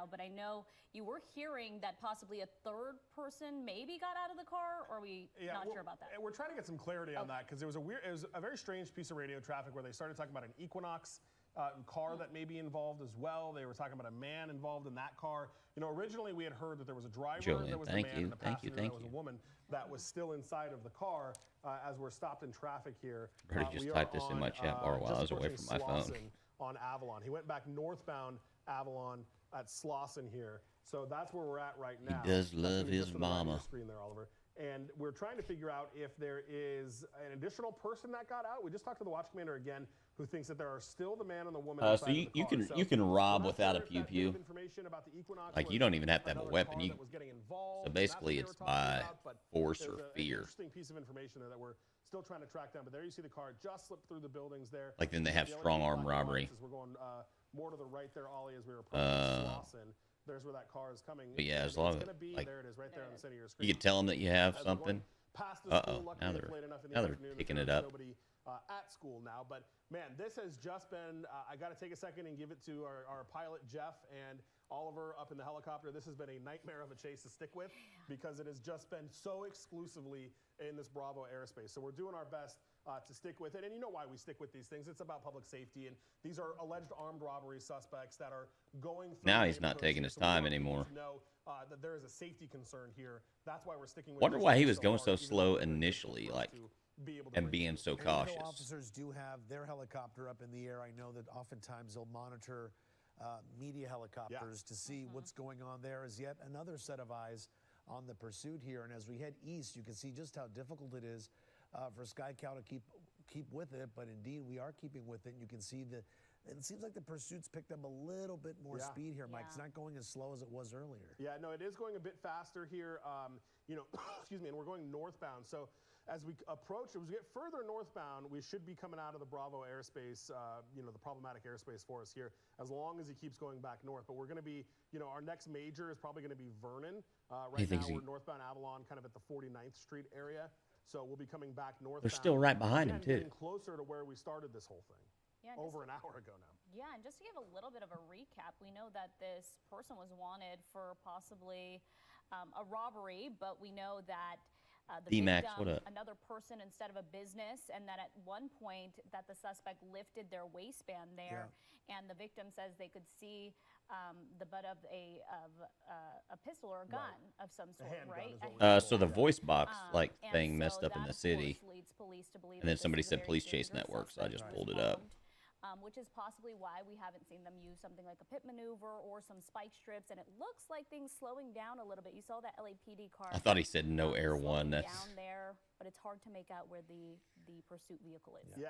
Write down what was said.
now, but I know you were hearing that possibly a third person maybe got out of the car, or are we not sure about that? We're trying to get some clarity on that, because it was a very strange piece of radio traffic where they started talking about an Equinox car that may be involved as well. They were talking about a man involved in that car. You know, originally we had heard that there was a driver, that was the man, and a passenger, that was a woman, that was still inside of the car as we're stopped in traffic here. I just typed this in my chat bar while I was away from my phone. On Avalon. He went back northbound Avalon at Slauson here. So that's where we're at right now. He does love his mama. Screen there, Oliver. And we're trying to figure out if there is an additional person that got out. We just talked to the watch commander again, who thinks that there are still the man and the woman inside so you can rob without a pew pew. Like, you don't even have to have a weapon. So basically it's by force or fear. Interesting piece of information there that we're still trying to track down. But there you see the car just slipped through the buildings there. Like, then they have strong arm robbery. We're going more to the right there, Ollie, as we were approaching Slauson. There's where that car is coming. But yeah, as long as, like, there it is, right there on the center of your screen. You can tell them that you have something. Uh-oh, now they're picking it up. At school now, but man, this has just been, I got to take a second and give it to our pilot, Jeff, and Oliver up in the helicopter. This has been a nightmare of a chase to stick with, because it has just been so exclusively in this Bravo airspace. So we're doing our best to stick with it. And you know why we stick with these things. It's about public safety. And these are alleged armed robbery suspects that are going through. Now he's not taking his time anymore. Know that there is a safety concern here. That's why we're sticking with Wonder why he was going so slow initially, like, and being so cautious. Officers do have their helicopter up in the air. I know that oftentimes they'll monitor media helicopters to see what's going on there. Is yet another set of eyes on the pursuit here. And as we head east, you can see just how difficult it is for Sky Cow to keep with it. But indeed, we are keeping with it. And you can see that it seems like the pursuit's picked up a little bit more speed here, Mike. It's not going as slow as it was earlier. Yeah, no, it is going a bit faster here. You know, excuse me, and we're going northbound. So as we approach, as we get further northbound, we should be coming out of the Bravo airspace, you know, the problematic airspace for us here, as long as he keeps going back north. But we're going to be, you know, our next major is probably going to be Vernon. Right now, we're northbound Avalon, kind of at the 49th Street area. So we'll be coming back northbound. They're still right behind him, too. Getting closer to where we started this whole thing. Yeah, over an hour ago now. Yeah, and just to give a little bit of a recap, we know that this person was wanted for possibly a robbery, but we know that the victim, another person instead of a business, and that at one point that the suspect lifted their waistband there, and the victim says they could see the butt of a pistol or a gun of some sort, right? So the voice box thing messed up in the city, and then somebody said Police Chase Network, so I just pulled it up. Which is possibly why we haven't seen them use something like a pit maneuver or some spike strips, and it looks like things slowing down a little bit. You saw that LAPD car. I thought he said no air one. That's down there, but it's hard to make out where the pursuit vehicle is. Yeah.